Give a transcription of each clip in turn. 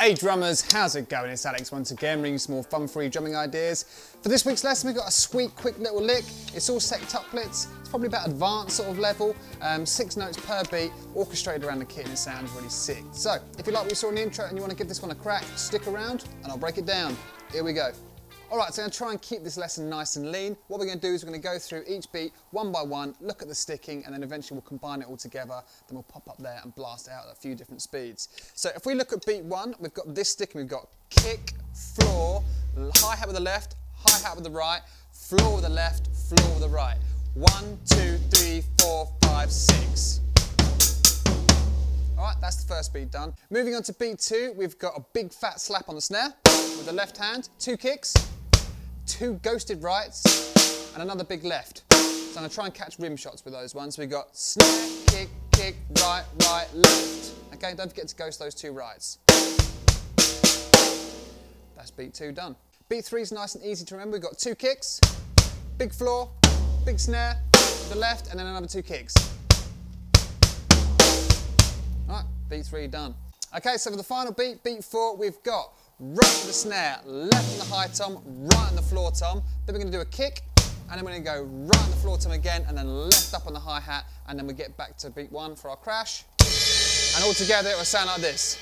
Hey drummers, how's it going? It's Alex once again, bringing some more fun-free drumming ideas. For this week's lesson, we've got a sweet, quick little lick. It's all sextuplets. It's probably about advanced sort of level. 6 notes per beat, orchestrated around the kit, and it sounds really sick. So, if you like what you saw in the intro and you want to give this one a crack, stick around and I'll break it down. Here we go. Alright, so I'm going to try and keep this lesson nice and lean. What we're going to do is we're going to go through each beat one by one, look at the sticking, and then eventually we'll combine it all together. Then we'll pop up there and blast it out at a few different speeds. So if we look at beat 1, we've got this sticking, we've got kick, floor, hi-hat with the left, hi-hat with the right, floor with the left, floor with the right. 1, 2, 3, 4, 5, 6. Alright, that's the first beat done. Moving on to beat 2, we've got a big fat slap on the snare with the left hand, 2 kicks, 2 ghosted rights, and another big left. So I'm going to try and catch rim shots with those ones. So we've got snare, kick, kick, right, right, left. Okay, don't forget to ghost those 2 rights. That's beat 2 done. Beat 3 is nice and easy to remember. We've got 2 kicks, big floor, big snare, the left, and then another 2 kicks. Alright, beat 3 done. Okay, so for the final beat, beat 4, we've got right on the snare, left on the high tom, right on the floor tom. Then we're going to do a kick, and then we're going to go right on the floor tom again, and then left up on the hi-hat, and then we get back to beat 1 for our crash. And all together it will sound like this.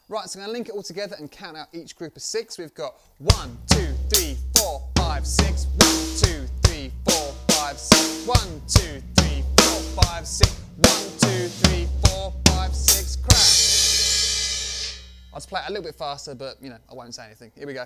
Right, so I'm going to link it all together and count out each group of 6. We've got 1, 2, 3, 4, 5, 6. 1, 2, 3, 4, 5, 6. 1, 2, 3, 4, 5, 6. 1, 2, 3, 4, 5, 6, crash. I'll just play it a little bit faster, but you know, I won't say anything. Here we go.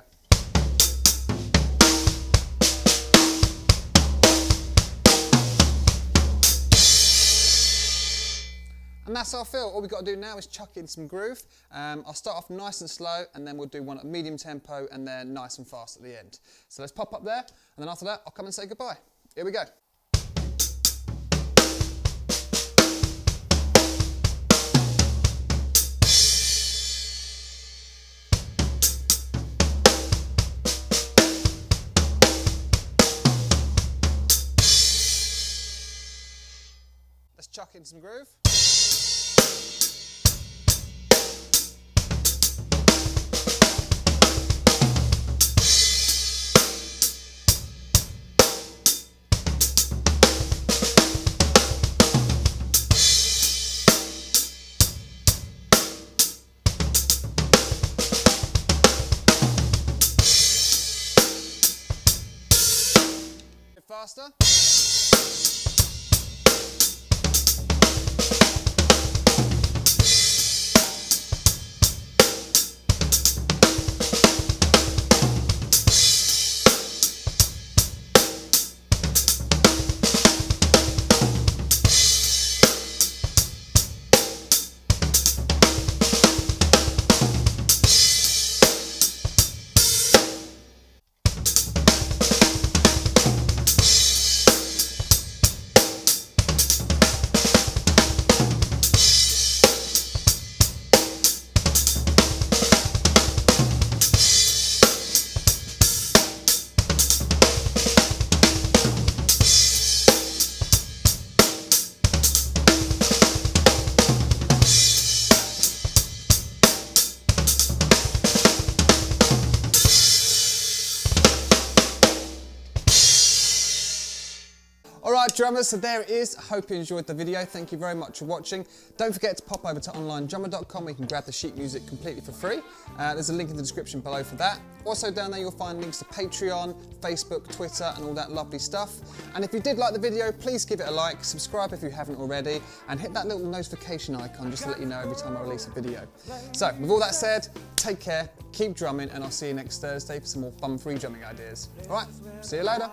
And that's our fill. All we've got to do now is chuck in some groove. I'll start off nice and slow, and then we'll do one at medium tempo, and then nice and fast at the end. So let's pop up there, and then after that, I'll come and say goodbye. Here we go. Let's chuck in some groove. Faster. Alright drummers, so there it is. I hope you enjoyed the video. Thank you very much for watching. Don't forget to pop over to onlinedrummer.com where you can grab the sheet music completely for free. There's a link in the description below for that. Also down there you'll find links to Patreon, Facebook, Twitter and all that lovely stuff. And if you did like the video, please give it a like, subscribe if you haven't already, and hit that little notification icon just to let you know every time I release a video. So with all that said, take care, keep drumming, and I'll see you next Thursday for some more fun-free drumming ideas. Alright, see you later.